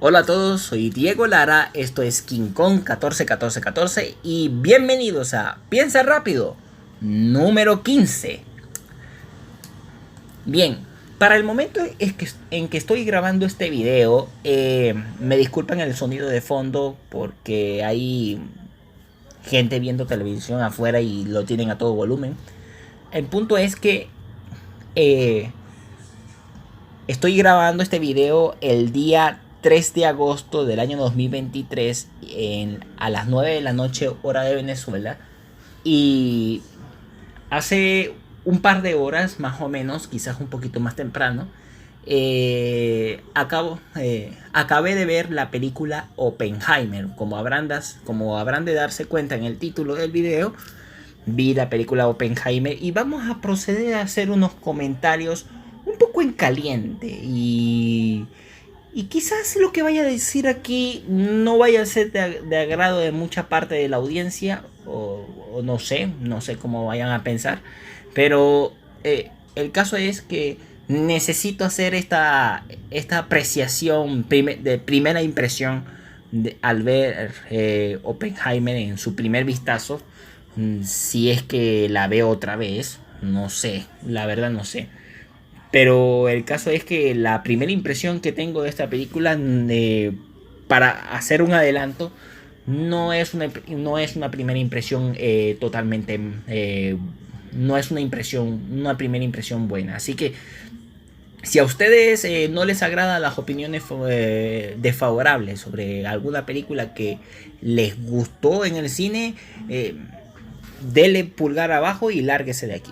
Hola a todos, soy Diego Lara, esto es King Kong 141414 y bienvenidos a Piensa Rápido, número 15. Bien, para el momento en que estoy grabando este video, me disculpan el sonido de fondo porque hay gente viendo televisión afuera y lo tienen a todo volumen. El punto es que eh, estoy grabando este video el día 3 de agosto del año 2023 a las 9 de la noche hora de Venezuela. Y hace un par de horas más o menos, quizás un poquito más temprano, acabé de ver la película Oppenheimer. Como habrán de darse cuenta en el título del video, vi la película Oppenheimer y vamos a proceder a hacer unos comentarios un poco en caliente y quizás lo que vaya a decir aquí no vaya a ser de agrado de mucha parte de la audiencia o no sé cómo vayan a pensar, pero el caso es que necesito hacer esta apreciación de primera impresión al ver Oppenheimer en su primer vistazo. Si es que la veo otra vez, no sé, la verdad no sé. Pero el caso es que la primera impresión que tengo de esta película, para hacer un adelanto, no es una primera impresión totalmente... no es una primera impresión buena. Así que si a ustedes no les agradan las opiniones desfavorables sobre alguna película que les gustó en el cine, dele pulgar abajo y lárguese de aquí.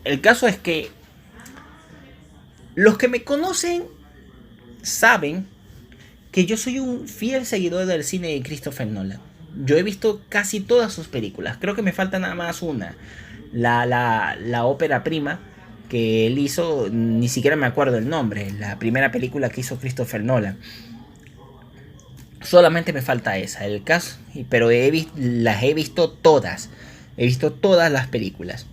El caso es que los que me conocen saben que yo soy un fiel seguidor del cine de Christopher Nolan. Yo he visto casi todas sus películas. Creo que me falta nada más una. La ópera prima que él hizo, ni siquiera me acuerdo el nombre. La primera película que hizo Christopher Nolan. Solamente me falta esa, el caso. Pero las he visto todas. He visto todas las películas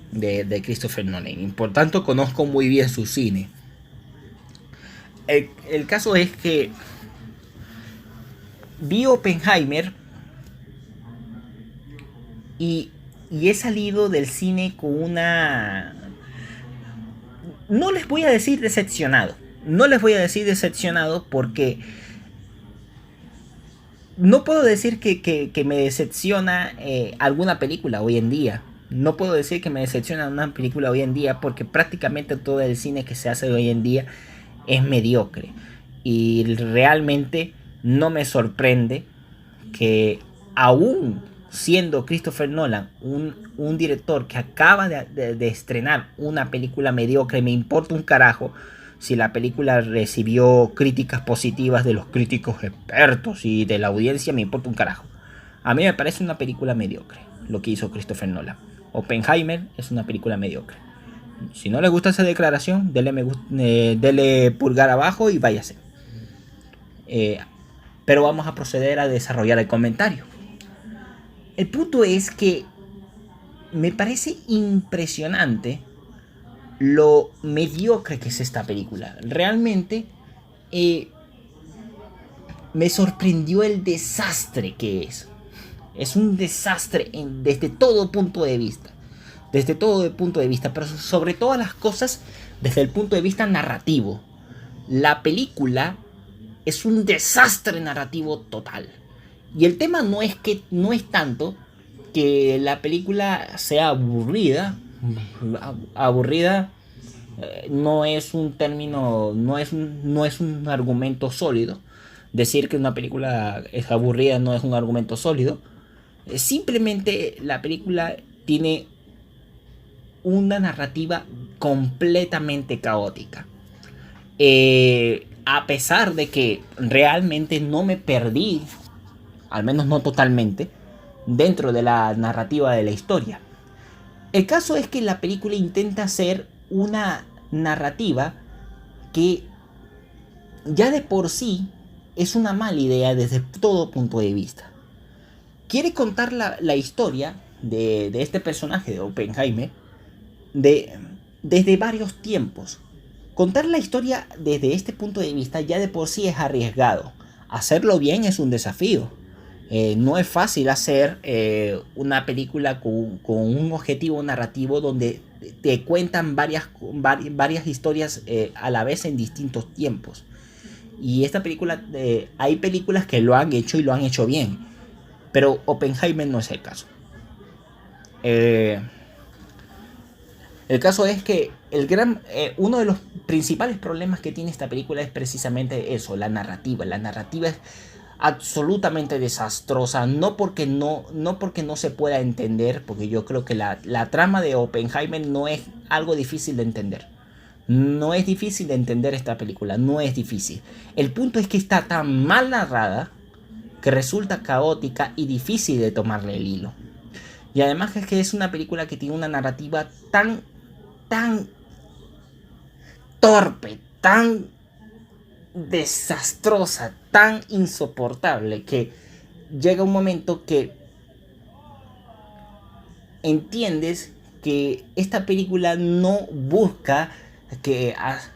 de Christopher Nolan. Y por tanto conozco muy bien su cine. El caso es que vi Oppenheimer y he salido del cine con una... No les voy a decir decepcionado. No les voy a decir decepcionado porque no puedo decir que me decepciona alguna película hoy en día. No puedo decir que me decepciona una película hoy en día porque prácticamente todo el cine que se hace hoy en día es mediocre. Y realmente no me sorprende que aún siendo Christopher Nolan un director que acaba de estrenar una película mediocre, me importa un carajo si la película recibió críticas positivas de los críticos expertos y de la audiencia, me importa un carajo. A mí me parece una película mediocre lo que hizo Christopher Nolan. Oppenheimer es una película mediocre. Si no le gusta esa declaración, dele pulgar abajo y váyase. Eh, pero vamos a proceder a desarrollar el comentario. El punto es que me parece impresionante lo mediocre que es esta película. Realmente me sorprendió el desastre que es. Es un desastre desde todo punto de vista. Desde todo punto de vista, pero sobre todas las cosas desde el punto de vista narrativo. La película es un desastre narrativo total. Y el tema no es tanto que la película sea aburrida. Aburrida no es un término, no es un argumento sólido. Decir que una película es aburrida no es un argumento sólido. Simplemente la película tiene una narrativa completamente caótica. A pesar de que realmente no me perdí, al menos no totalmente, dentro de la narrativa de la historia. El caso es que la película intenta hacer una narrativa que ya de por sí es una mala idea desde todo punto de vista. Quiere contar la historia de este personaje de Oppenheimer desde varios tiempos. contar la historia desde este punto de vista ya de por sí es arriesgado. Hacerlo bien es un desafío. No es fácil hacer una película con un objetivo narrativo donde te cuentan varias historias a la vez en distintos tiempos. Y esta película, hay películas que lo han hecho y lo han hecho bien, pero Oppenheimer no es el caso. El caso es que uno de los principales problemas que tiene esta película es precisamente eso, la narrativa. La narrativa es absolutamente desastrosa, no porque no se pueda entender, porque yo creo que la trama de Oppenheimer no es algo difícil de entender. No es difícil de entender esta película, no es difícil. El punto es que está tan mal narrada que resulta caótica y difícil de tomarle el hilo. Y además es que es una película que tiene una narrativa tan torpe, tan desastrosa, tan insoportable, que llega un momento que entiendes que esta película no busca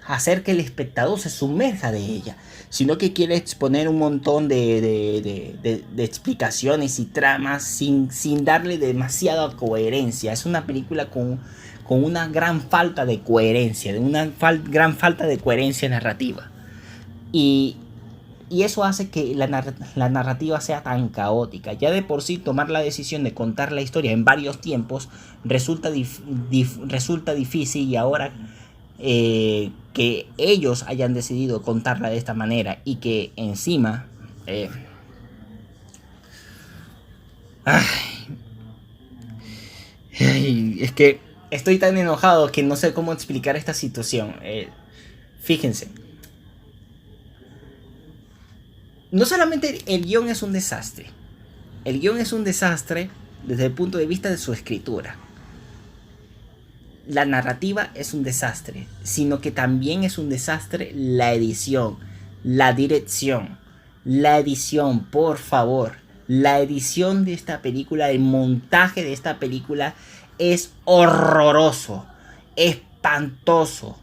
hacer que el espectador se sumerja de ella, sino que quiere exponer un montón de explicaciones y tramas sin darle demasiada coherencia. Es una película con una gran falta de coherencia, gran falta de coherencia narrativa. Y eso hace que la narrativa sea tan caótica. Ya de por sí tomar la decisión de contar la historia en varios tiempos resulta difícil, y ahora que ellos hayan decidido contarla de esta manera y que encima es que estoy tan enojado que no sé cómo explicar esta situación. Fíjense, no solamente el guión es un desastre. El guión es un desastre desde el punto de vista de su escritura. La narrativa es un desastre, sino que también es un desastre la edición, la dirección. La edición, por favor. La edición de esta película, el montaje de esta película es horroroso, espantoso.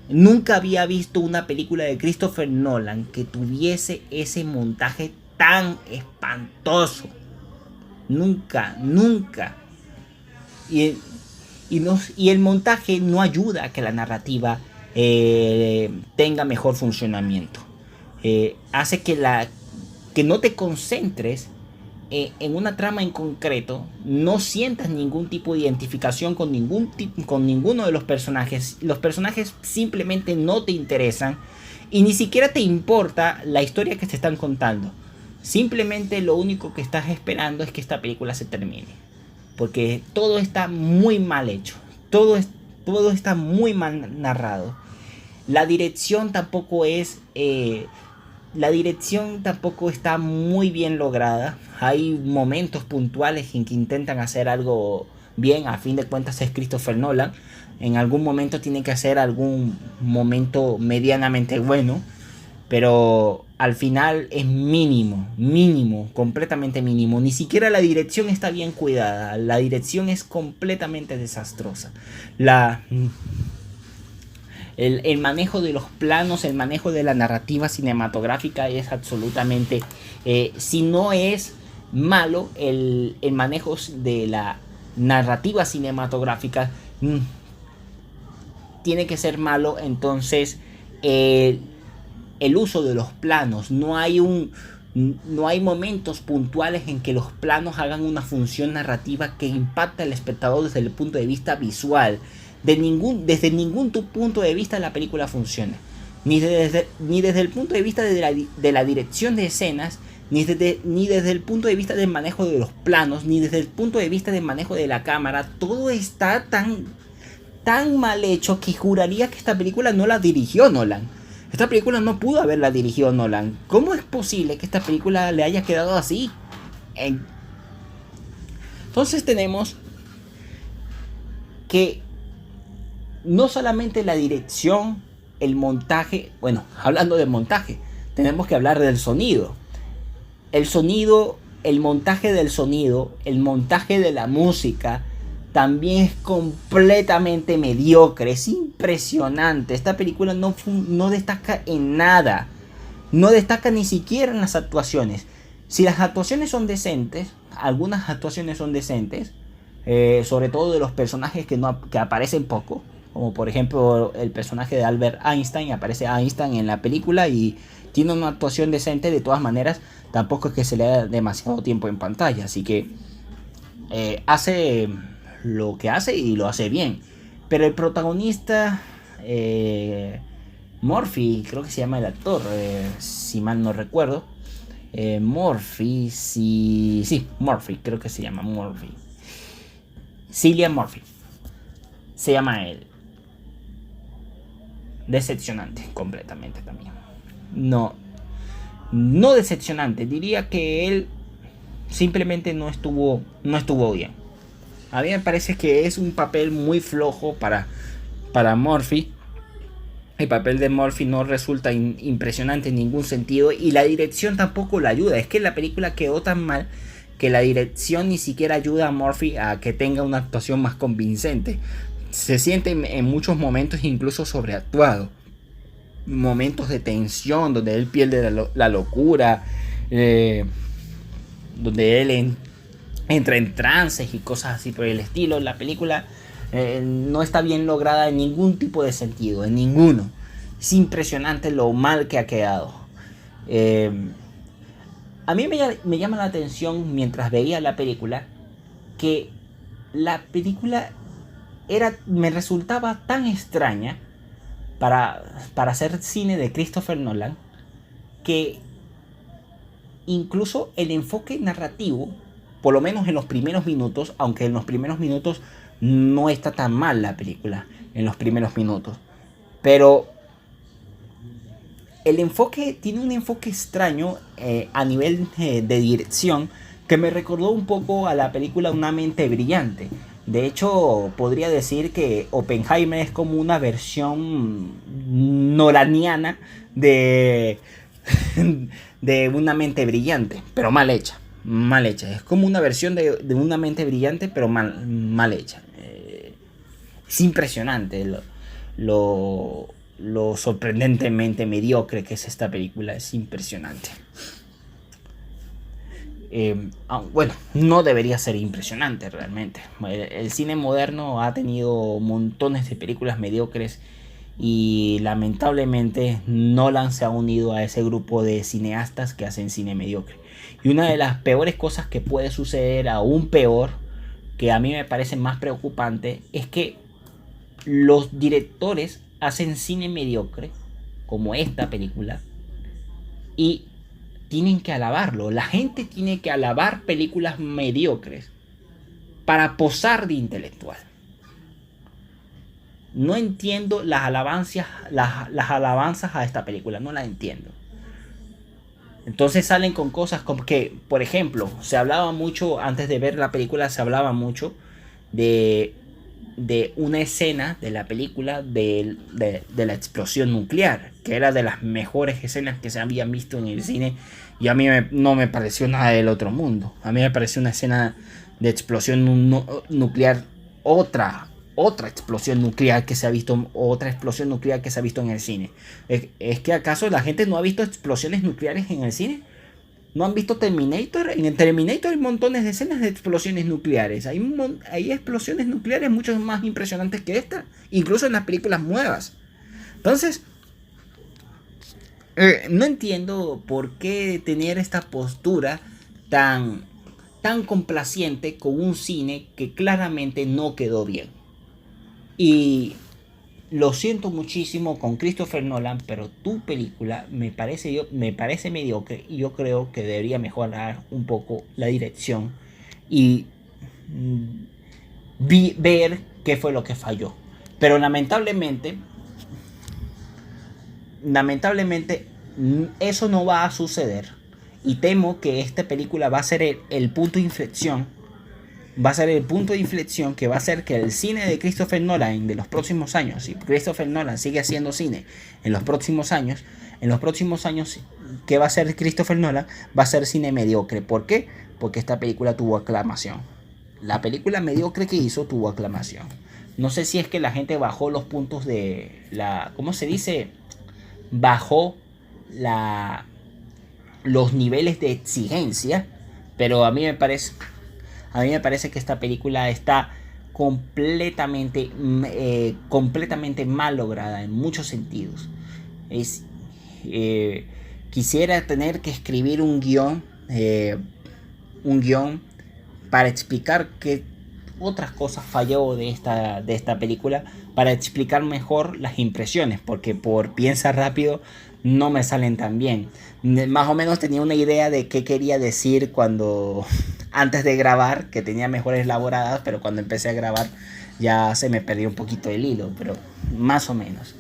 Nunca había visto una película de Christopher Nolan que tuviese ese montaje tan espantoso. Nunca. Y el montaje no ayuda a que la narrativa tenga mejor funcionamiento. Hace que no te concentres en una trama en concreto, no sientas ningún tipo de identificación con ninguno de los personajes. Los personajes simplemente no te interesan y ni siquiera te importa la historia que te están contando. Simplemente lo único que estás esperando es que esta película se termine, porque todo está muy mal hecho, todo está muy mal narrado. La dirección tampoco está muy bien lograda. Hay momentos puntuales en que intentan hacer algo bien. A fin de cuentas es Christopher Nolan. En algún momento tiene que hacer algún momento medianamente bueno, pero al final es mínimo, completamente mínimo. Ni siquiera la dirección está bien cuidada. La dirección es completamente desastrosa. El manejo de los planos, el manejo de la narrativa cinematográfica es absolutamente... si no es malo el manejo de la narrativa cinematográfica, tiene que ser malo entonces el uso de los planos. No hay momentos puntuales en que los planos hagan una función narrativa que impacta al espectador desde el punto de vista visual. Desde ningún punto de vista la película funciona. Ni desde el punto de vista de la dirección de escenas, ni desde el punto de vista del manejo de los planos, ni desde el punto de vista del manejo de la cámara. Todo está tan mal hecho que juraría que esta película no la dirigió Nolan. Esta película no pudo haberla dirigido Nolan. ¿Cómo es posible que esta película le haya quedado así? Entonces tenemos que no solamente la dirección, el montaje. Bueno, hablando de montaje, tenemos que hablar del sonido. El sonido, el montaje del sonido, el montaje de la música, también es completamente mediocre, es impresionante. Esta película no destaca en nada, no destaca ni siquiera en las actuaciones. Si las actuaciones son decentes, algunas actuaciones son decentes, sobre todo de los personajes que aparecen poco, como por ejemplo el personaje de Albert Einstein. Aparece Einstein en la película y tiene una actuación decente. De todas maneras, tampoco es que se le da demasiado tiempo en pantalla, así que hace lo que hace y lo hace bien. Pero el protagonista, Murphy, creo que se llama el actor, si mal no recuerdo, Murphy, sí, Murphy, creo que se llama Murphy, Cillian Murphy, se llama él. Decepcionante completamente también. No decepcionante, diría que él simplemente no estuvo bien. A mí me parece que es un papel muy flojo para Murphy. El papel de Murphy no resulta impresionante en ningún sentido, y la dirección tampoco la ayuda. Es que la película quedó tan mal que la dirección ni siquiera ayuda a Murphy a que tenga una actuación más convincente. Se siente en muchos momentos incluso sobreactuado. Momentos de tensión donde él pierde la locura, donde él entra en trances y cosas así por el estilo. La película no está bien lograda en ningún tipo de sentido, en ninguno. Es impresionante lo mal que ha quedado. A mí me llama la atención mientras veía la película que la película me resultaba tan extraña para hacer cine de Christopher Nolan, que incluso el enfoque narrativo, por lo menos en los primeros minutos, aunque en los primeros minutos no está tan mal la película, en los primeros minutos, pero el enfoque tiene un enfoque extraño a nivel de dirección, que me recordó un poco a la película Una mente brillante. De hecho, podría decir que Oppenheimer es como una versión nolaniana de Una mente brillante, pero mal hecha. Mal hecha. Es como una versión de Una mente brillante, pero mal hecha. Es impresionante lo sorprendentemente mediocre que es esta película. Es impresionante. Bueno, no debería ser impresionante realmente. El cine moderno ha tenido montones de películas mediocres, y lamentablemente Nolan se ha unido a ese grupo de cineastas que hacen cine mediocre. Y una de las peores cosas que puede suceder, aún peor, que a mí me parece más preocupante, es que los directores hacen cine mediocre, como esta película, y tienen que alabarlo. La gente tiene que alabar películas mediocres para posar de intelectual. No entiendo las alabanzas a esta película, no las entiendo. Entonces salen con cosas como que, por ejemplo, se hablaba mucho, antes de ver la película, se hablaba mucho de una escena de la película de la explosión nuclear, que era de las mejores escenas que se habían visto en el cine, y a mí no me pareció nada del otro mundo. A mí me pareció una escena de explosión nuclear, otra explosión nuclear que se ha visto, otra explosión nuclear que se ha visto en el cine. ¿Es que acaso la gente no ha visto explosiones nucleares en el cine? ¿No han visto Terminator? En el Terminator hay montones de escenas de explosiones nucleares. Hay explosiones nucleares mucho más impresionantes que esta, incluso en las películas nuevas. Entonces, no entiendo por qué tener esta postura tan complaciente con un cine que claramente no quedó bien. Y lo siento muchísimo con Christopher Nolan, pero tu película me parece mediocre, y yo creo que debería mejorar un poco la dirección y ver qué fue lo que falló. Pero lamentablemente eso no va a suceder, y temo que esta película va a ser el punto de inflexión. Va a ser el punto de inflexión que va a hacer que el cine de Christopher Nolan de los próximos años, si Christopher Nolan sigue haciendo cine en los próximos años, ¿qué va a hacer Christopher Nolan? Va a ser cine mediocre. ¿Por qué? Porque esta película tuvo aclamación. la película mediocre que hizo tuvo aclamación. No sé si es que la gente bajó los puntos de la, ¿cómo se dice? Bajó la, los niveles de exigencia, pero a mí me parece que esta película está completamente mal lograda en muchos sentidos. Es, eh, Quisiera tener que escribir un guión para explicar qué otras cosas falló de esta película, para explicar mejor las impresiones, porque por piensa rápido no me salen tan bien. Más o menos tenía una idea de qué quería decir cuando antes de grabar, que tenía mejores elaboradas, pero cuando empecé a grabar ya se me perdió un poquito el hilo, pero más o menos.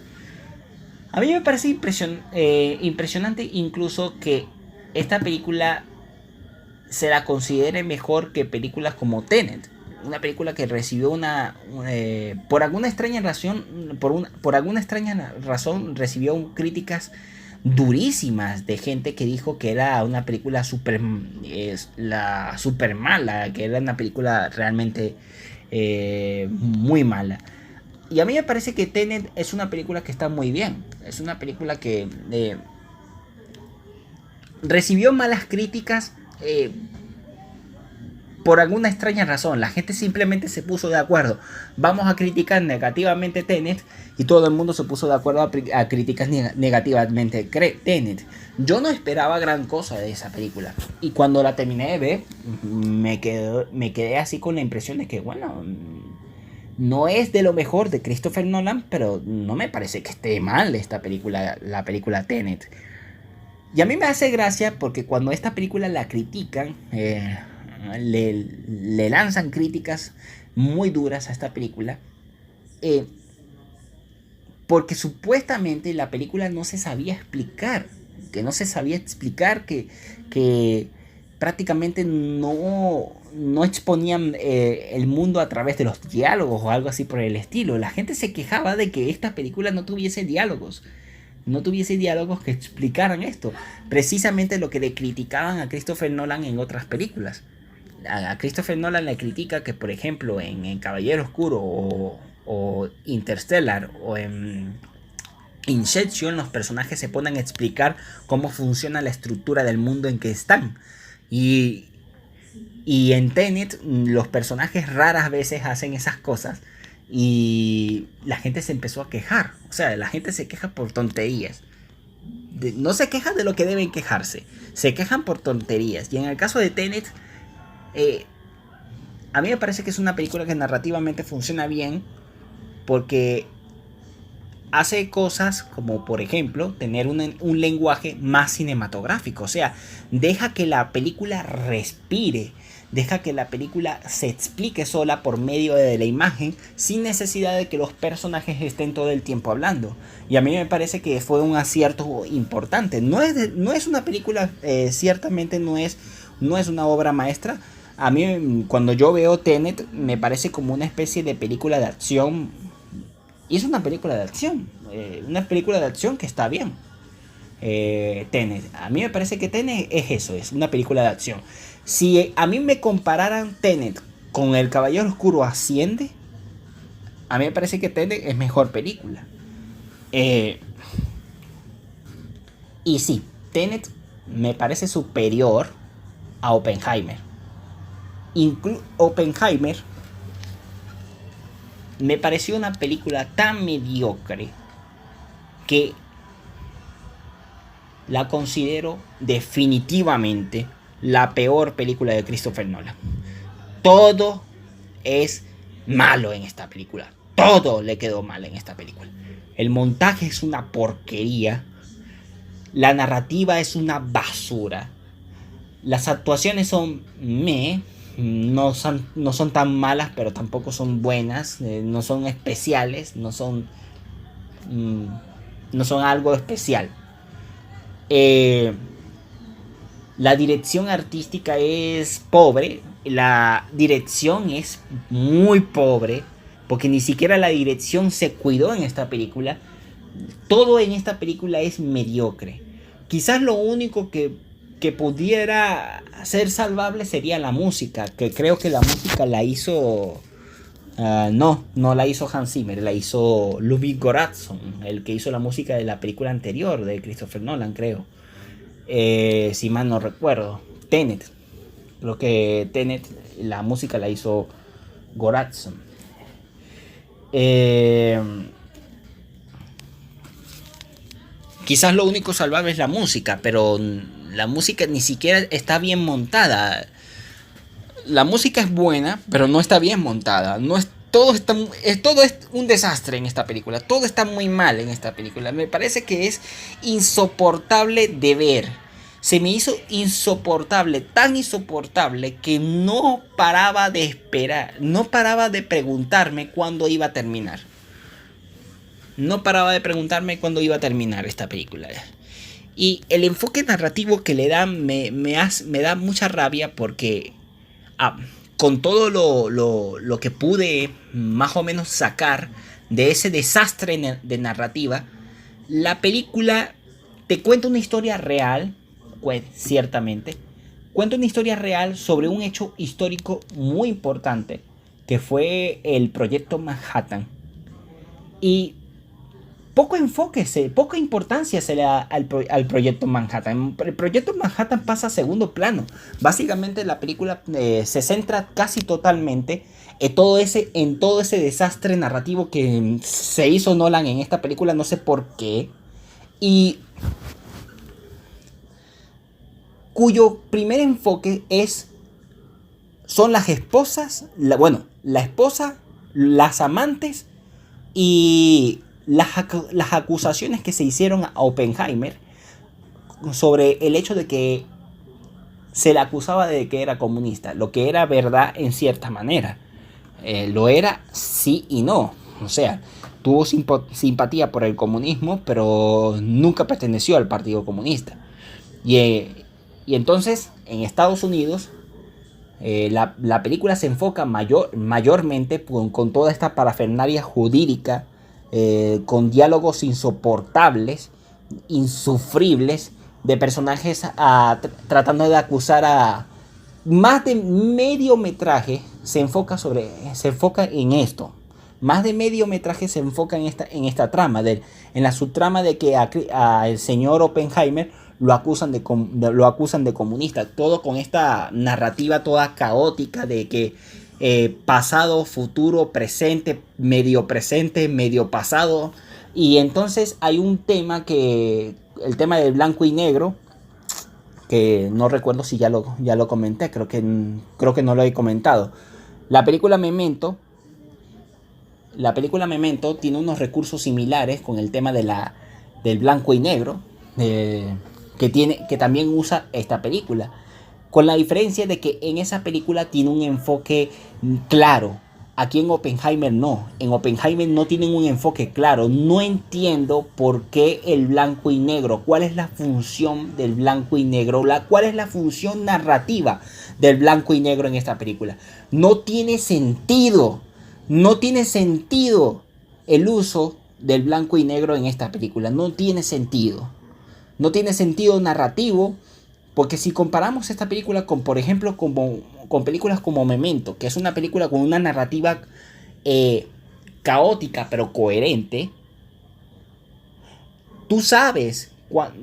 A mí me parece impresionante incluso que esta película se la considere mejor que películas como Tenet. Una película que recibió por alguna extraña razón, por alguna extraña razón recibió críticas durísimas de gente que dijo que era una película super mala, que era una película realmente muy mala. Y a mí me parece que Tenet es una película que está muy bien. Es una película que recibió malas críticas por alguna extraña razón. La gente simplemente se puso de acuerdo. Vamos a criticar negativamente Tenet. Y todo el mundo se puso de acuerdo a criticar negativamente Tenet. Yo no esperaba gran cosa de esa película. Y cuando la terminé de ver, me quedé así con la impresión de que, bueno, no es de lo mejor de Christopher Nolan, pero no me parece que esté mal esta película, la película Tenet. Y a mí me hace gracia porque cuando esta película la critican, le lanzan críticas muy duras a esta película, porque supuestamente la película no se sabía explicar, que prácticamente no exponían el mundo a través de los diálogos o algo así por el estilo. La gente se quejaba de que esta película no tuviese diálogos que explicaran esto. Precisamente lo que le criticaban a Christopher Nolan en otras películas. A Christopher Nolan le critica que, por ejemplo, en Caballero Oscuro o Interstellar o en Inception, los personajes se ponen a explicar cómo funciona la estructura del mundo en que están. Y en Tenet los personajes raras veces hacen esas cosas y la gente se empezó a quejar. O sea, la gente se queja por tonterías. No se quejan de lo que deben quejarse, se quejan por tonterías. Y en el caso de Tenet, a mí me parece que es una película que narrativamente funciona bien porque hace cosas como, por ejemplo, tener un lenguaje más cinematográfico. O sea, deja que la película respire, deja que la película se explique sola por medio de la imagen, sin necesidad de que los personajes estén todo el tiempo hablando. Y a mí me parece que fue un acierto importante. No es una película, ciertamente no es una obra maestra. A mí, cuando yo veo Tenet, me parece como una especie de película de acción. Y es una película de acción. Una película de acción que está bien. Tenet. A mí me parece que Tenet es eso, es una película de acción. Si a mí me compararan Tenet con El Caballero Oscuro Asciende, a mí me parece que Tenet es mejor película. Y sí, Tenet me parece superior a Oppenheimer. Oppenheimer me pareció una película tan mediocre que la considero definitivamente la peor película de Christopher Nolan. Todo es malo en esta película. Todo le quedó mal en esta película. El montaje es una porquería. La narrativa es una basura. Las actuaciones son no son tan malas, pero tampoco son buenas. No son especiales. No son algo especial. La dirección artística es pobre. La dirección es muy pobre, porque ni siquiera la dirección se cuidó en esta película. Todo en esta película es mediocre. Quizás lo único que que pudiera ser salvable sería la música, que creo que la música la hizo... no la hizo Hans Zimmer, la hizo Ludwig Göransson, el que hizo la música de la película anterior de Christopher Nolan, creo. Si mal no recuerdo. Tenet. Creo que Tenet, la música la hizo Göransson. Quizás lo único salvable es la música, pero la música ni siquiera está bien montada. La música es buena, pero no está bien montada. No es, todo es un desastre en esta película. Todo está muy mal en esta película. Me parece que es insoportable de ver. Se me hizo insoportable, tan insoportable que no paraba de esperar, no paraba de preguntarme cuándo iba a terminar. No paraba de preguntarme cuándo iba a terminar esta película. Y el enfoque narrativo que le dan me da mucha rabia porque con todo lo que pude más o menos sacar de ese desastre de narrativa, la película te cuenta una historia real, pues, ciertamente. Cuenta una historia real sobre un hecho histórico muy importante, que fue el Proyecto Manhattan. Y poca importancia se le da al Proyecto Manhattan. El Proyecto Manhattan pasa a segundo plano. Básicamente la película se centra casi totalmente en todo ese desastre narrativo que se hizo Nolan en esta película, no sé por qué. Y cuyo primer enfoque son las esposas, la esposa, las amantes y las acusaciones que se hicieron a Oppenheimer sobre el hecho de que se le acusaba de que era comunista, lo que era verdad en cierta manera. Lo era sí y no. O sea, tuvo simpatía por el comunismo, pero nunca perteneció al Partido Comunista. Y entonces, en Estados Unidos, la película se enfoca mayormente con toda esta parafernalia jurídica, con diálogos insoportables, insufribles, de personajes tratando de acusar a... Más de medio metraje se enfoca en esto. Más de medio metraje se enfoca en esta trama, en la subtrama de que al señor Oppenheimer lo acusan de comunista. Todo con esta narrativa toda caótica de que pasado, futuro, presente, medio pasado. Y entonces hay un tema el tema del blanco y negro, que no recuerdo si ya lo comenté, creo que no lo he comentado. La película Memento tiene unos recursos similares con el tema del blanco y negro, que también usa esta película, con la diferencia de que en esa película tiene un enfoque claro. Aquí en Oppenheimer no. En Oppenheimer no tienen un enfoque claro. No entiendo por qué el blanco y negro. ¿Cuál es la función del blanco y negro? ¿Cuál es la función narrativa del blanco y negro en esta película? No tiene sentido. No tiene sentido el uso del blanco y negro en esta película. No tiene sentido. No tiene sentido narrativo. Porque si comparamos esta película con, por ejemplo, con películas como Memento, que es una película con una narrativa caótica pero coherente, tú sabes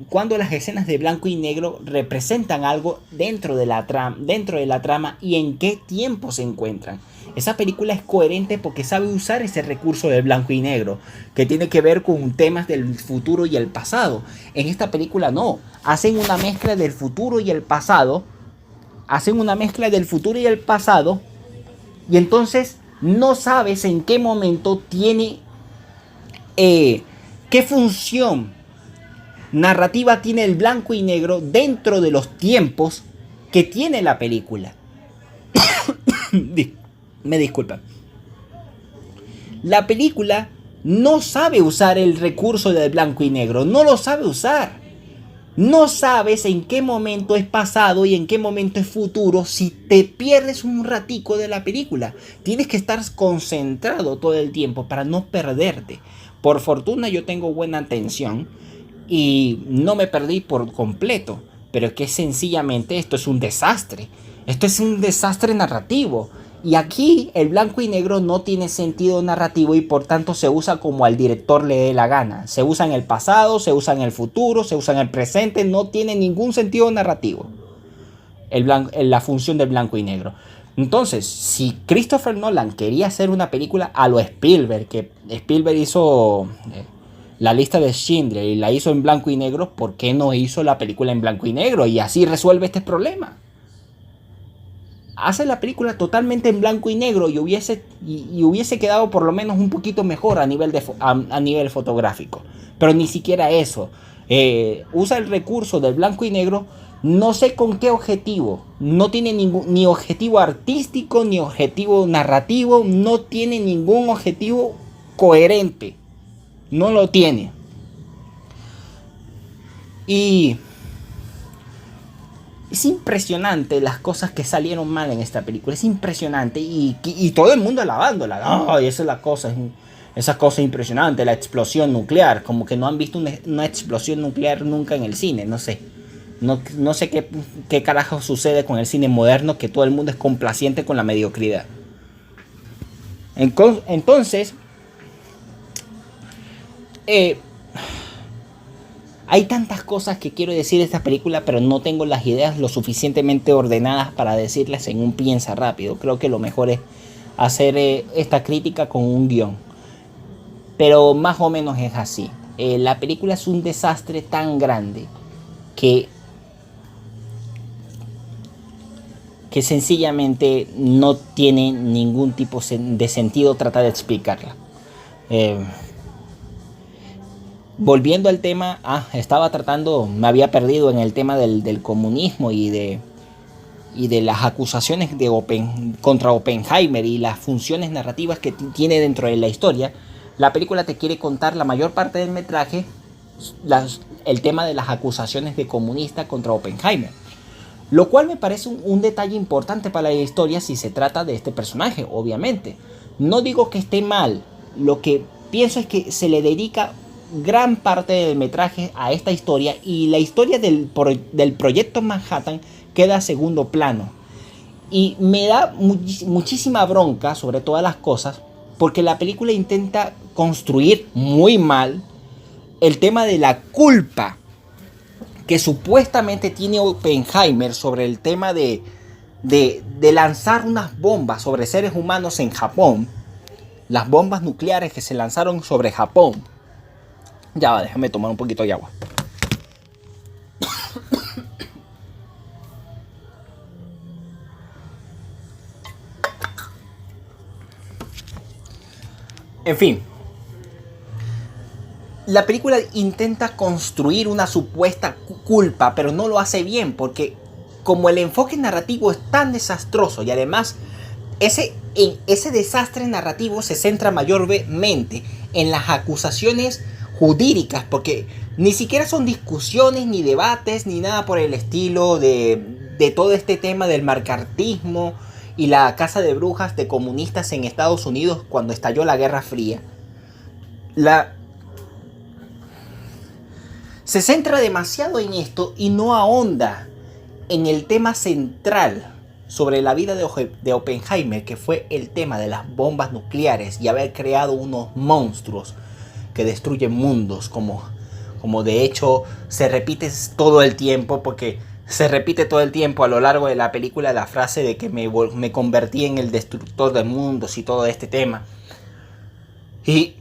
cuando las escenas de blanco y negro representan algo dentro de la trama y en qué tiempo se encuentran. Esa película es coherente porque sabe usar ese recurso del blanco y negro, que tiene que ver con temas del futuro y el pasado. En esta película no, hacen una mezcla del futuro y el pasado. Y entonces no sabes en qué momento tiene, qué función narrativa tiene el blanco y negro dentro de los tiempos que tiene la película. Me disculpa. La película no sabe usar el recurso del blanco y negro. No lo sabe usar. No sabes en qué momento es pasado y en qué momento es futuro si te pierdes un ratico de la película. Tienes que estar concentrado todo el tiempo para no perderte. Por fortuna yo tengo buena atención y no me perdí por completo. pero que sencillamente esto es un desastre. Esto es un desastre narrativo. Y aquí el blanco y negro no tiene sentido narrativo y por tanto se usa como al director le dé la gana. Se usa en el pasado, se usa en el futuro, se usa en el presente, no tiene ningún sentido narrativo la función del blanco y negro. Entonces, si Christopher Nolan quería hacer una película a lo Spielberg, que Spielberg hizo la lista de Schindler y la hizo en blanco y negro, ¿por qué no hizo la película en blanco y negro? Y así resuelve este problema. Hace la película totalmente en blanco y negro y hubiese quedado por lo menos un poquito mejor a nivel fotográfico. Pero ni siquiera eso. Usa el recurso del blanco y negro, no sé con qué objetivo. No tiene ni objetivo artístico, ni objetivo narrativo. No tiene ningún objetivo coherente. No lo tiene. Y es impresionante las cosas que salieron mal en esta película. Es impresionante. Y todo el mundo alabándola. Ay, esa es la cosa. Esa cosa impresionante. La explosión nuclear. Como que no han visto una explosión nuclear nunca en el cine. No sé. No sé qué carajo sucede con el cine moderno. Que todo el mundo es complaciente con la mediocridad. Entonces. Hay tantas cosas que quiero decir de esta película, pero no tengo las ideas lo suficientemente ordenadas para decirlas en un piensa rápido. Creo que lo mejor es hacer esta crítica con un guión. Pero más o menos es así. La película es un desastre tan grande que sencillamente no tiene ningún tipo de sentido tratar de explicarla. Volviendo al tema, me había perdido en el tema del comunismo y de las acusaciones contra Oppenheimer y las funciones narrativas que tiene dentro de la historia. La película te quiere contar la mayor parte del metraje, el tema de las acusaciones de comunista contra Oppenheimer. Lo cual me parece un detalle importante para la historia si se trata de este personaje, obviamente. No digo que esté mal, lo que pienso es que se le dedica gran parte del metraje a esta historia y la historia del proyecto Manhattan queda a segundo plano. Y me da muchísima bronca sobre todas las cosas porque la película intenta construir muy mal el tema de la culpa que supuestamente tiene Oppenheimer sobre el tema de lanzar unas bombas sobre seres humanos en Japón. Las bombas nucleares que se lanzaron sobre Japón. Ya va, déjame tomar un poquito de agua. En fin. La película intenta construir una supuesta culpa, pero no lo hace bien porque como el enfoque narrativo es tan desastroso y además ese desastre narrativo se centra mayormente en las acusaciones jurídicas, porque ni siquiera son discusiones, ni debates, ni nada por el estilo de todo este tema del macartismo y la caza de brujas de comunistas en Estados Unidos cuando estalló la Guerra Fría. Se centra demasiado en esto y no ahonda en el tema central sobre la vida de Oppenheimer, que fue el tema de las bombas nucleares y haber creado unos monstruos que destruyen mundos, como de hecho se repite todo el tiempo, porque se repite todo el tiempo a lo largo de la película la frase de que me convertí en el destructor de mundos y todo este tema. Y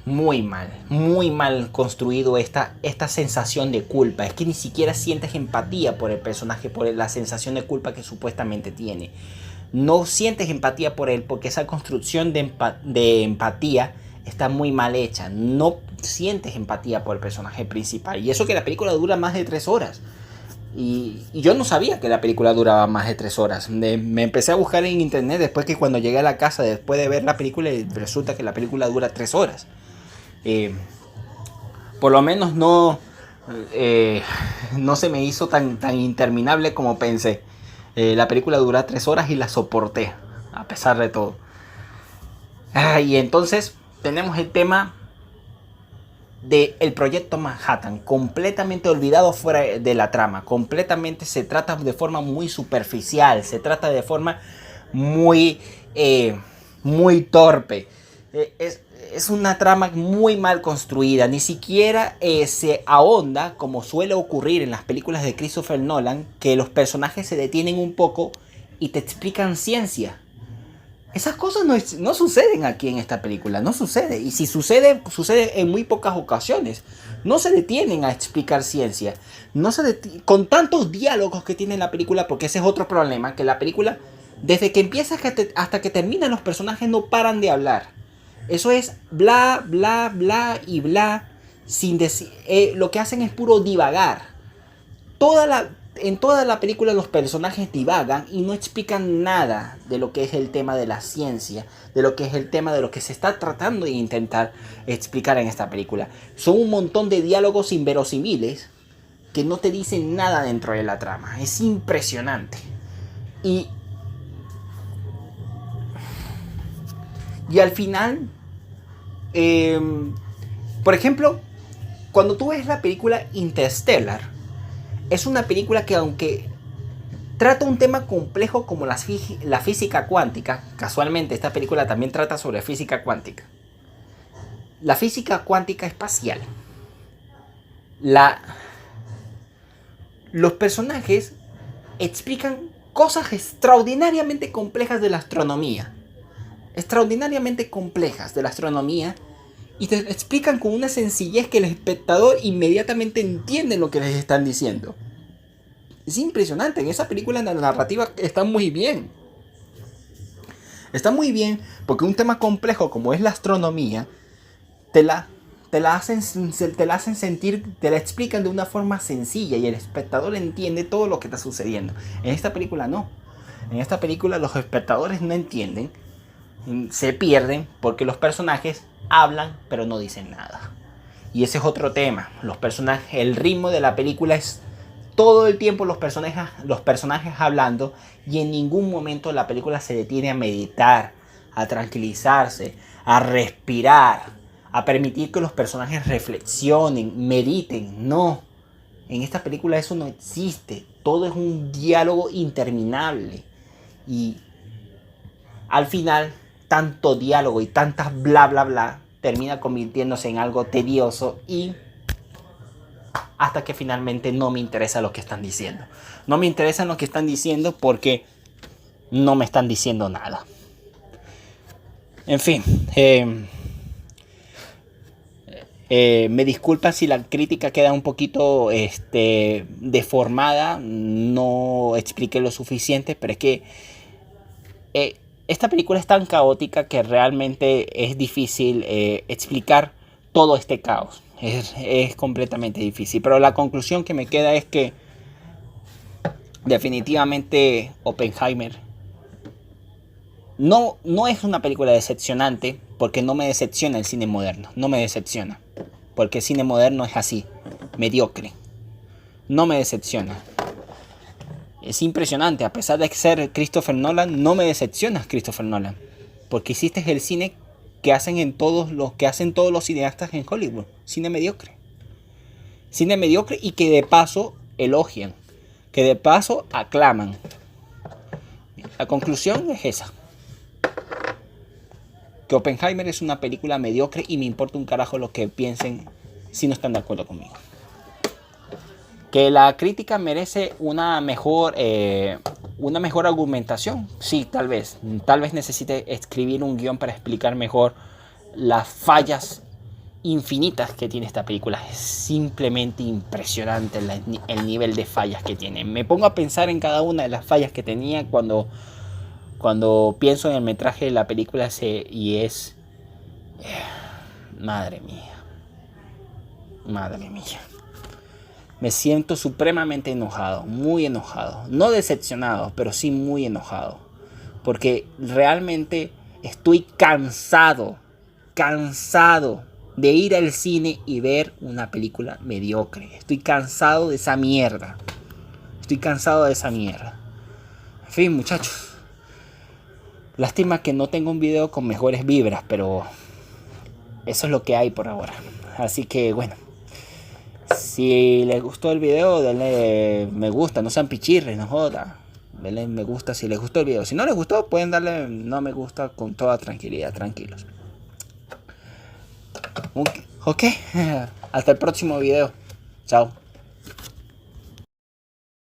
muy mal construido esta sensación de culpa. Es que ni siquiera sientes empatía por el personaje, por la sensación de culpa que supuestamente tiene. No sientes empatía por él porque esa construcción de empatía está muy mal hecha. No sientes empatía por el personaje principal. Y eso que la película dura más de 3 horas. Y yo no sabía que la película duraba más de 3 horas. Me empecé a buscar en internet después que cuando llegué a la casa, después de ver la película, resulta que la película dura 3 horas. Por lo menos no se me hizo tan interminable como pensé. La película dura 3 horas y la soporté, a pesar de todo. Y entonces tenemos el tema del proyecto Manhattan, completamente olvidado fuera de la trama, completamente se trata de forma muy superficial, se trata de forma muy, muy torpe. Es una trama muy mal construida, ni siquiera se ahonda, como suele ocurrir en las películas de Christopher Nolan, que los personajes se detienen un poco y te explican ciencia. Esas cosas no suceden aquí en esta película, no sucede. Y si sucede, sucede en muy pocas ocasiones. No se detienen a explicar ciencia. Con tantos diálogos que tiene la película, porque ese es otro problema, que la película, desde que empieza hasta que termina, los personajes no paran de hablar. Eso es bla, bla, bla y bla, sin decir, lo que hacen es puro divagar. En toda la película los personajes divagan y no explican nada de lo que es el tema de la ciencia, de lo que es el tema de lo que se está tratando de intentar explicar en esta película. Son un montón de diálogos inverosimiles que no te dicen nada dentro de la trama. Es impresionante. Y al final, por ejemplo, cuando tú ves la película Interstellar, es una película que, aunque trata un tema complejo como la física cuántica, casualmente esta película también trata sobre física cuántica, la física cuántica espacial, los personajes explican cosas extraordinariamente complejas de la astronomía, y te explican con una sencillez que el espectador inmediatamente entiende lo que les están diciendo. Es impresionante. En esa película la narrativa está muy bien. Está muy bien porque un tema complejo como es la astronomía, te la hacen sentir, te la explican de una forma sencilla y el espectador entiende todo lo que está sucediendo. En esta película no. En esta película los espectadores no entienden, se pierden porque los personajes hablan pero no dicen nada. Y ese es otro tema. Los personajes, el ritmo de la película es todo el tiempo los personajes hablando, y en ningún momento la película se detiene a meditar, a tranquilizarse, a respirar, a permitir que los personajes reflexionen, mediten. No, en esta película eso no existe. Todo es un diálogo interminable. Y al final, tanto diálogo y tantas bla bla bla termina convirtiéndose en algo tedioso, y hasta que finalmente no me interesa lo que están diciendo. No me interesa lo que están diciendo porque no me están diciendo nada. En fin, me disculpan si la crítica queda un poquito deformada. No expliqué lo suficiente, pero es que esta película es tan caótica que realmente es difícil explicar todo este caos. Es completamente difícil. Pero la conclusión que me queda es que definitivamente Oppenheimer no es una película decepcionante, porque no me decepciona el cine moderno. No me decepciona. Porque el cine moderno es así, mediocre. No me decepciona. Es impresionante, a pesar de ser Christopher Nolan, no me decepcionas, Christopher Nolan, porque hiciste el cine que hacen todos los cineastas en Hollywood, cine mediocre y que de paso elogian, que de paso aclaman. La conclusión es esa, que Oppenheimer es una película mediocre y me importa un carajo lo que piensen si no están de acuerdo conmigo. Que la crítica merece una mejor argumentación. Sí, tal vez necesite escribir un guión para explicar mejor las fallas infinitas que tiene esta película. Es simplemente impresionante el nivel de fallas que tiene. Me pongo a pensar en cada una de las fallas que tenía cuando pienso en el metraje de la película, y es... Madre mía. Me siento supremamente enojado, muy enojado. No decepcionado, pero sí muy enojado. Porque realmente estoy cansado de ir al cine y ver una película mediocre. Estoy cansado de esa mierda. En fin, muchachos. Lástima que no tengo un video con mejores vibras, pero eso es lo que hay por ahora. Así que bueno, si les gustó el video, denle me gusta, no sean pichirres, no joda. Denle me gusta si les gustó el video. Si no les gustó, pueden darle no me gusta con toda tranquilidad, tranquilos. Ok, hasta el próximo video. Chao.